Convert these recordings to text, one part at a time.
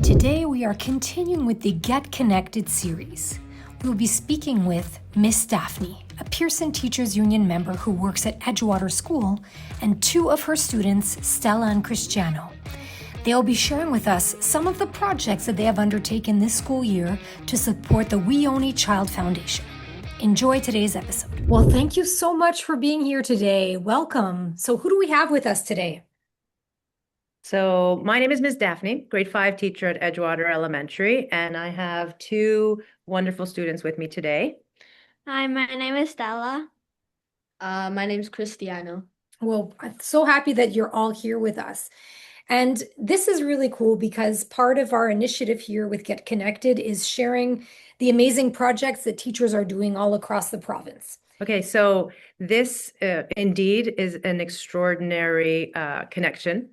Today we are continuing with the Get Connected series. We will be speaking with Miss Daphne, a Pearson Teachers Union member who works at Edgewater School, and two of her students, Stella and Cristiano. They'll be sharing with us some of the projects that they have undertaken this school year to support the We Yone Child Foundation. Enjoy today's episode. Well, thank you so much for being here today. Welcome. So who do we have with us today? So my name is Ms. Daphne, grade 5 teacher at Edgewater Elementary, and I have two wonderful students with me today. Hi, my name is Stella. My name is Cristiano. Well, I'm so happy that you're all here with us. And this is really cool because part of our initiative here with Get Connected is sharing the amazing projects that teachers are doing all across the province. Okay, so this indeed is an extraordinary connection,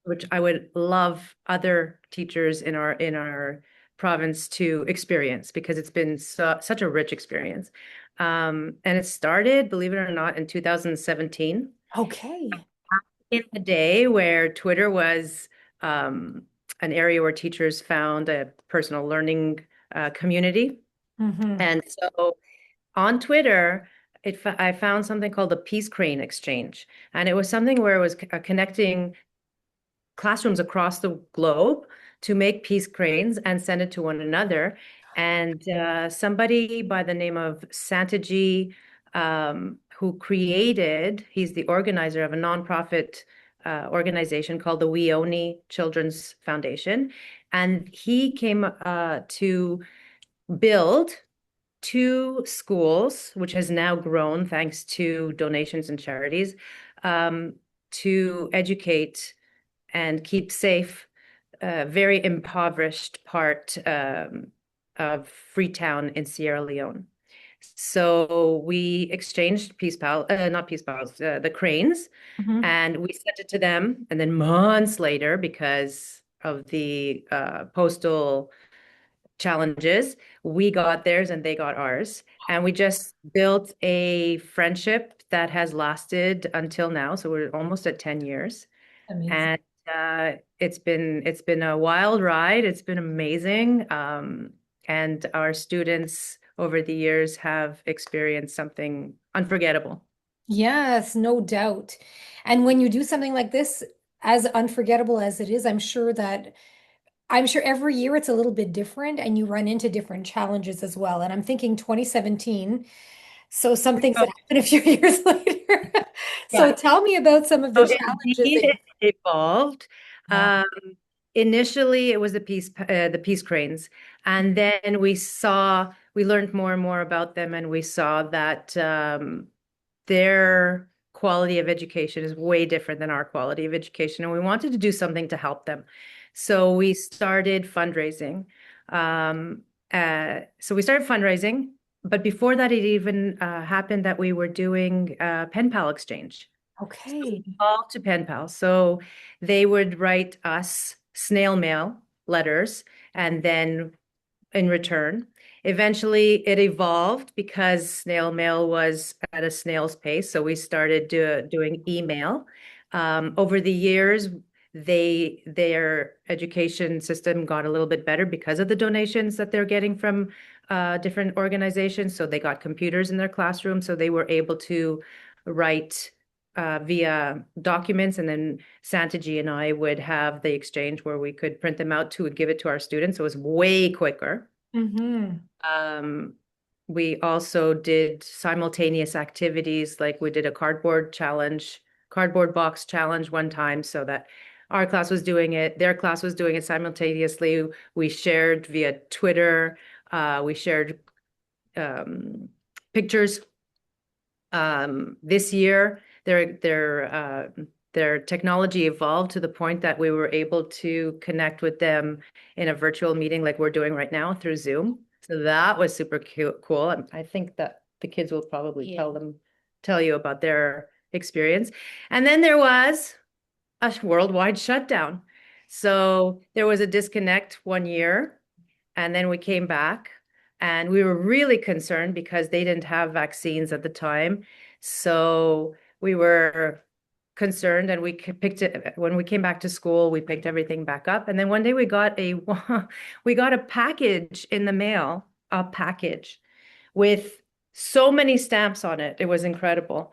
which I would love other teachers in our province to experience because it's been such a rich experience. And it started, believe it or not, in 2017. Okay. In a day where Twitter was an area where teachers found a personal learning community. Mm-hmm. And so on Twitter, I found something called the Peace Crane Exchange. And it was something where it was connecting classrooms across the globe to make peace cranes and send it to one another. And somebody by the name of Santaji, he's the organizer of a nonprofit organization called the We Yone Children's Foundation. And he came to build two schools, which has now grown thanks to donations and charities, to educate and keep safe a very impoverished part of Freetown in Sierra Leone. So we exchanged the cranes, Mm-hmm. and we sent it to them. And then months later, because of the postal challenges, we got theirs and they got ours. And we just built a friendship that has lasted until now. So we're almost at 10 years. Amazing. And it's been a wild ride. It's been amazing. And our students over the years have experienced something unforgettable. Yes, no doubt. And when you do something like this, as unforgettable as it is, I'm sure every year it's a little bit different and you run into different challenges as well. And I'm thinking 2017, so some things that happened a few years later. So Yeah. tell me about some of the So challenges indeed, that it evolved. Yeah. Initially, it was the peace cranes, and then we learned more and more about them, and we saw that their quality of education is way different than our quality of education, and we wanted to do something to help them. So we started fundraising. But before that, it even happened that we were doing pen pal exchange. Okay. All to pen pals. So they would write us snail mail letters, and then in return, eventually it evolved because snail mail was at a snail's pace. So we started doing email. Over the years, their education system got a little bit better because of the donations that they're getting from different organizations. So they got computers in their classroom, so they were able to write via documents, and then Santaji and I would have the exchange where we could print them out to give it to our students. So it was way quicker. Mm-hmm. We also did simultaneous activities, like we did a cardboard box challenge one time, so that our class was doing it, their class was doing it simultaneously. We shared via Twitter. We shared pictures. This year, their technology evolved to the point that we were able to connect with them in a virtual meeting like we're doing right now through Zoom. So that was super cool. I think that the kids will probably tell you about their experience. And then there was a worldwide shutdown. So there was a disconnect one year, and then we came back, and we were really concerned because they didn't have vaccines at the time. So we were concerned, and we picked it when we came back to school. We picked everything back up, and then one day we got a we got a package in the mail, a package with so many stamps on it. It was incredible,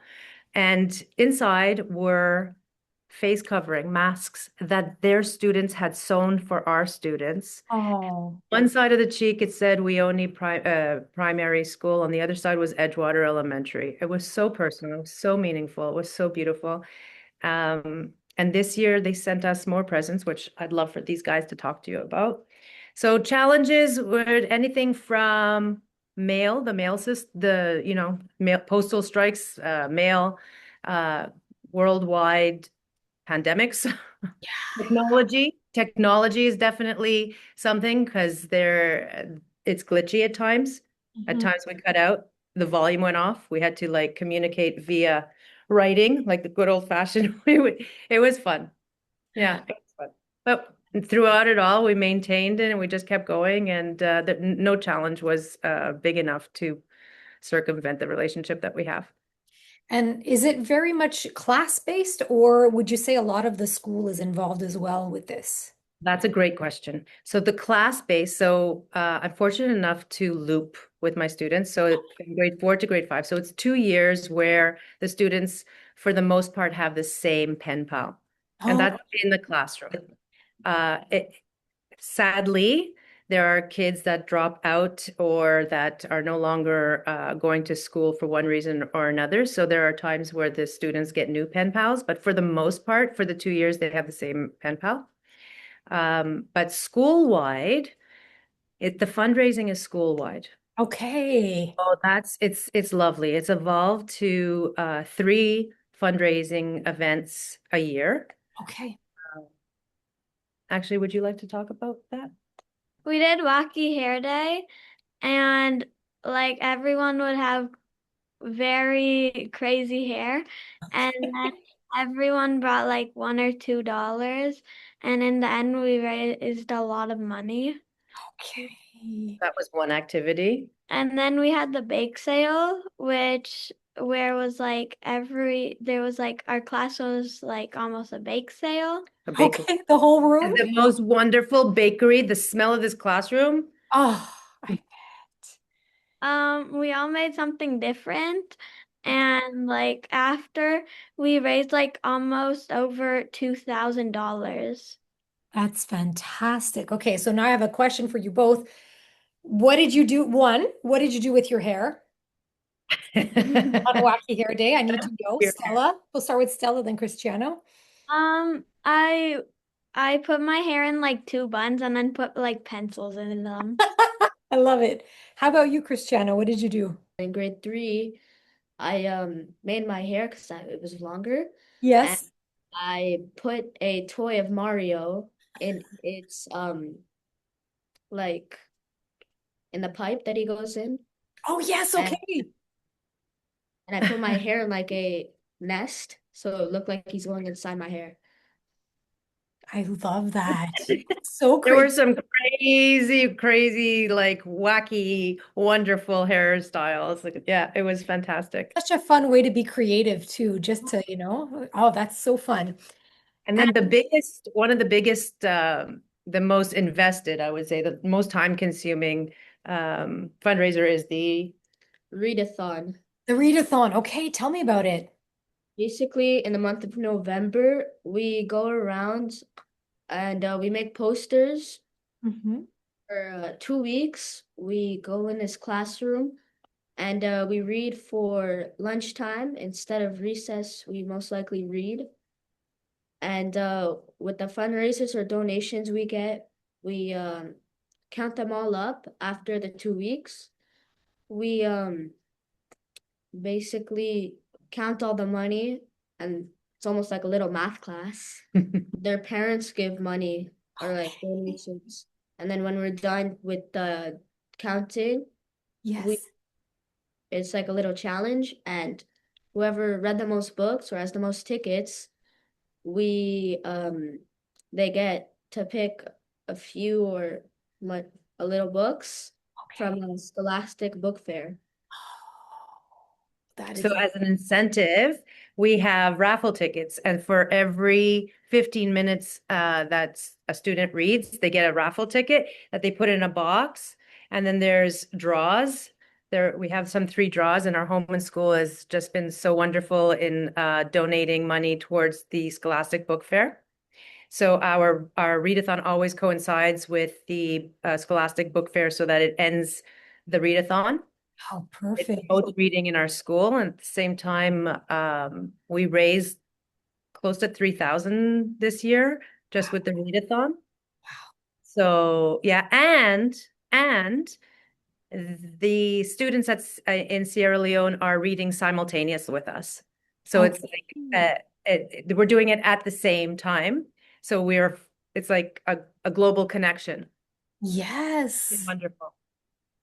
and inside were face covering masks that their students had sewn for our students. Oh, One side of the cheek, it said We Yone Primary School. On the other side was Edgewater Elementary. It was so personal, so meaningful. It was so beautiful. And this year they sent us more presents, which I'd love for these guys to talk to you about. So challenges were anything from mail, the mail system, mail, postal strikes, mail, worldwide pandemics. Technology is definitely something because it's glitchy at times. At times we cut out, the volume went off. We had to like communicate via writing, like the good old fashioned way. It was fun. Yeah, it was fun. But throughout it all, we maintained it and we just kept going, and no challenge was big enough to circumvent the relationship that we have. and is it very much class-based, or would you say a lot of the school is involved as well with this? That's a great question. So the class base, I'm fortunate enough to loop with my students. So from grade 4 to grade 5. So it's 2 years where the students, for the most part, have the same pen pal. And that's in the classroom. Sadly, there are kids that drop out or that are no longer going to school for one reason or another. So there are times where the students get new pen pals, but for the most part, for the 2 years, they have the same pen pal. But school-wide, the fundraising is school-wide. Okay. Oh, it's lovely. It's evolved to 3 fundraising events a year. Okay. Actually, would you like to talk about that? We did wacky hair day, and like everyone would have very crazy hair, and then everyone brought like $1 or $2, and in the end we raised a lot of money. Okay. That was one activity. And then we had the bake sale, where was like there was like our class was like almost a bake sale. A bakery. Okay, the whole room? The most wonderful bakery, the smell of this classroom. Oh, I We all made something different, and like after we raised like almost over $2,000. That's fantastic. Okay, so now I have a question for you both. What did you do? One, what did you do with your hair on Wacky Hair Day? I need to know. Your hair. Stella. We'll start with Stella, then Cristiano. I put my hair in like 2 buns and then put like pencils in them. I love it. How about you, Cristiano? What did you do? In grade 3, I made my hair because it was longer, and Yes. I put a toy of Mario in its like in the pipe that he goes in, Oh, yes. and Okay. and I put my hair in like a nest, so it looked like he's going inside my hair. I love that. So There were great. some crazy, like wacky, wonderful hairstyles. Like, yeah, it was fantastic. Such a fun way to be creative too, just to, oh, that's so fun. And then one of the biggest, the most invested, I would say, the most time-consuming fundraiser is the Readathon. The readathon. Okay, tell me about it. Basically, in the month of November, we go around and we make posters for 2 weeks. We go in this classroom and we read for lunchtime. Instead of recess, we most likely read. And with the fundraisers or donations we get, we count them all up after the 2 weeks. We basically count all the money, and it's almost like a little math class. Their parents give money or like donations. And then when we're done with the counting, Yes. it's like a little challenge. And whoever read the most books or has the most tickets, they get to pick a few or a little books from a Scholastic book fair. That is So as an incentive, we have raffle tickets, and for every 15 minutes that a student reads, they get a raffle ticket that they put in a box. And then there's draws. There we have some 3 draws, and our home and school has just been so wonderful in donating money towards the Scholastic Book Fair. So our readathon always coincides with the Scholastic Book Fair so that it ends the readathon. Oh, It's perfect. both reading in our school, and at the same time, we raised close to 3,000 this year just with the readathon. Wow. So yeah, and the students in Sierra Leone are reading simultaneous with us. So it's like we're doing it at the same time. So it's like a global connection. It's Yes, wonderful.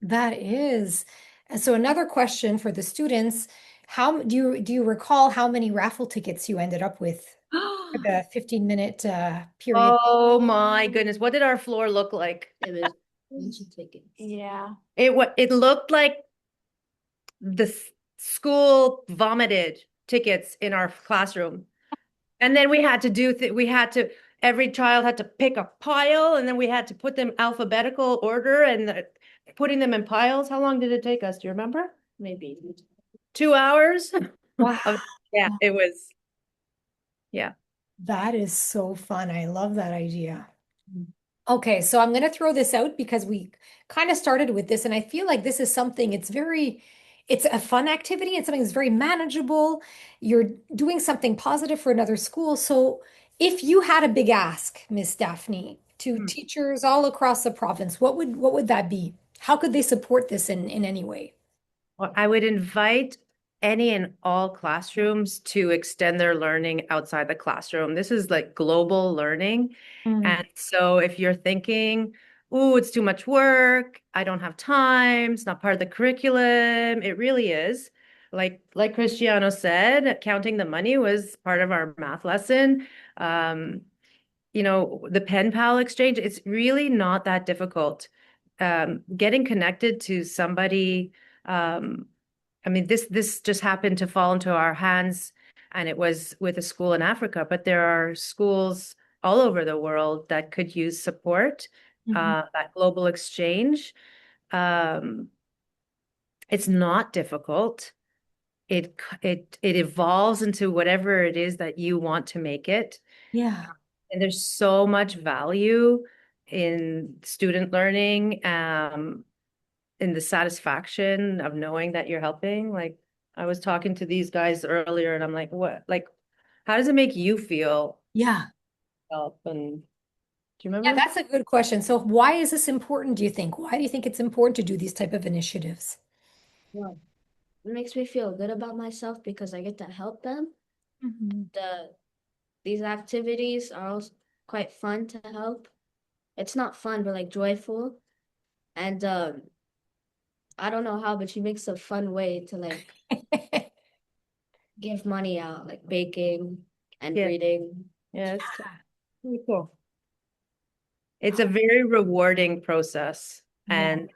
that is. And so another question for the students, how do you recall how many raffle tickets you ended up with for the 15-minute period? Oh my goodness. What did our floor look like? It was bunch of tickets. Yeah. It looked like the school vomited tickets in our classroom. And then we had to every child had to pick a pile, and then we had to put them alphabetical order and putting them in piles. How long did it take us? Do you remember? Maybe. 2 hours? Wow. Yeah, it was. Yeah. That is so fun. I love that idea. Okay, so I'm going to throw this out because we kind of started with this, and I feel like this is something it's a fun activity and something that's very manageable. You're doing something positive for another school. So if you had a big ask, Miss Daphne, to Hmm. teachers all across the province, what would that be? How could they support this in any way? Well, I would invite any and all classrooms to extend their learning outside the classroom. This is like global learning. Mm. And so if you're thinking, oh, it's too much work, I don't have time, it's not part of the curriculum, it really is. Like Cristiano said, counting the money was part of our math lesson. Um, the pen pal exchange, it's really not that difficult. Getting connected to somebody, um, I mean, this just happened to fall into our hands, and it was with a school in Africa, but there are schools all over the world that could use support, Mhm. that global exchange. Um, it's not difficult. It evolves into whatever it is that you want to make it. Yeah. And there's so much value in student learning, in the satisfaction of knowing that you're helping. Like I was talking to these guys earlier and I'm like, what, like, how does it make you feel Yeah. help? And do you Yeah, remember? that's a good question. So why is this important, do you think? Why do you think it's important to do these type of initiatives? Well, it makes me feel good about myself because I get to help them. Mhm. These activities are also quite fun to help. It's not fun, but like joyful. And I don't know how, but she makes a fun way to like give money out, like baking and Yeah, reading. yeah, it's really cool. It's a very rewarding process. Yeah. And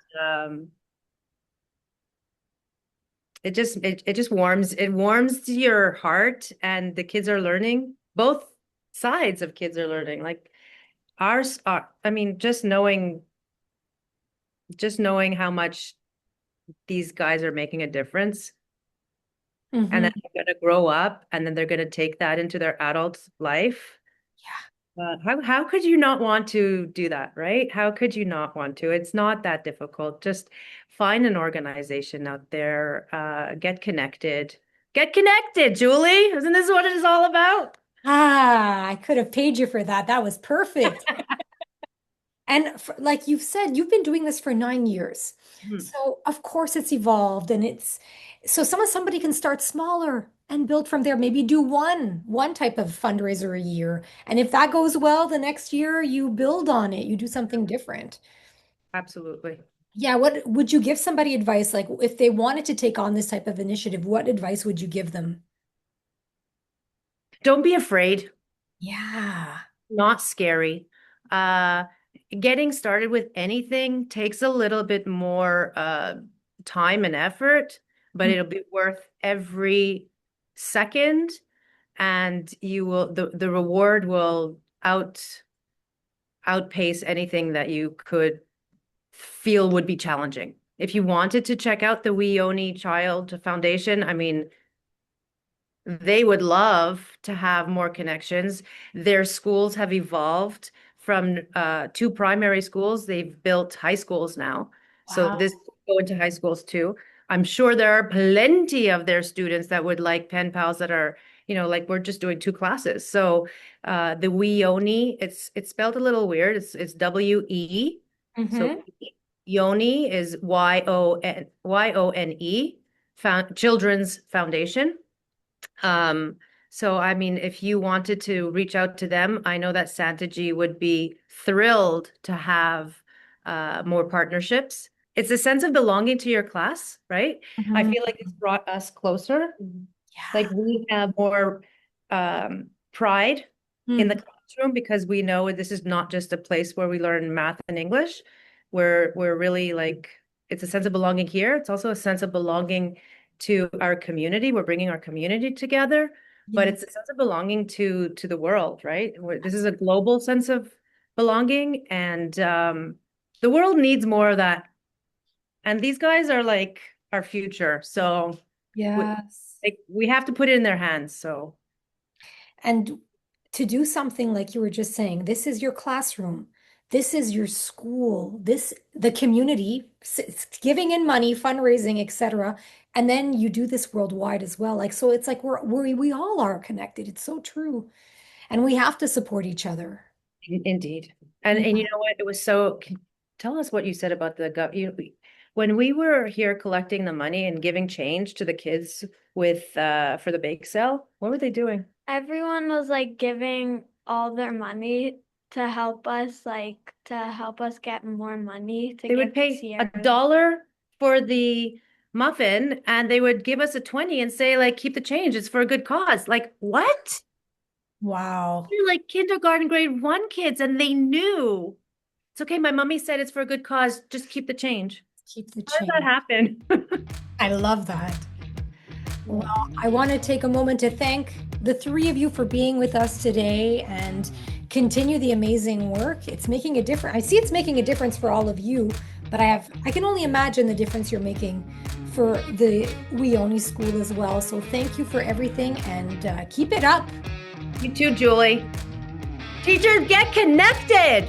it just warms your heart, and the kids are learning. Both sides of kids are learning. Like ours are, I mean, just knowing how much these guys are making a difference, and Hmm. then they're going to grow up, and then they're going to take that into their adult life. Yeah. How could you not want to do that, right? How could you not want to? It's not that difficult. Just find an organization out there, get connected. Get connected, Julie. Isn't this what it is all about? Ah, I could have paid you for that. That was perfect. And like you've said, you've been doing this for 9 years. Hmm. So of course it's evolved and it's so somebody can start smaller and build from there. Maybe do one type of fundraiser a year. And if that goes well, the next year you build on it. You do something different. Absolutely. Yeah, what would you give somebody advice like if they wanted to take on this type of initiative, what advice would you give them? Don't be afraid. Yeah. Not scary. Uh, Getting started with anything takes a little bit more time and effort, but it'll be worth every second and you will the reward will outpace anything that you could feel would be challenging. If you wanted to check out the We Yone Child Foundation, I mean, they would love to have more connections. Their schools have evolved from 2 primary schools. They've built high schools now. So Wow. this will go into high schools too. I'm sure there are plenty of their students that would like pen pals that are, like we're just doing 2 classes. So the We Yone, it's spelled a little weird. It's W-E. So Yone is Y-O-N-E, Children's Foundation. So I mean, if you wanted to reach out to them, I know that Santaji would be thrilled to have more partnerships. It's a sense of belonging to your class, right? I feel like it's brought us closer. Like we have more pride in the classroom because we know this is not just a place where we learn math and English. We're really like, it's a sense of belonging here. It's also a sense of belonging to our community. We're bringing our community together, but it's a sense of belonging to the world, right? This is a global sense of belonging, and the world needs more of that. And these guys are like our future. So Yes. we have to put it in their hands. So, And to do something like you were just saying, this is your classroom. This is your school. The community giving in money, fundraising, etc. And then you do this worldwide as well. Like, so it's like we all are connected. It's so true. And we have to support each other. indeed. And you know what? It was so, tell us what you said about when we were here collecting the money and giving change to the kids with for the bake sale, what were they doing? Everyone was like giving all their money to help us get more money to They would give pay this year. $1 for the muffin and they would give us a 20 and say, like, keep the change. It's for a good cause. Like, what? Wow. You're like kindergarten grade 1 kids, and they knew. It's okay. My mommy said it's for a good cause. Just keep the change. Keep the How did change. that happen? I love that. Well, I want to take a moment to thank the 3 of you for being with us today and continue the amazing work. It's making a difference. I see it's making a difference for all of you, but I can only imagine the difference you're making for the We Yone School as well. So thank you for everything, and keep it up. You too, Julie. Teachers, get connected.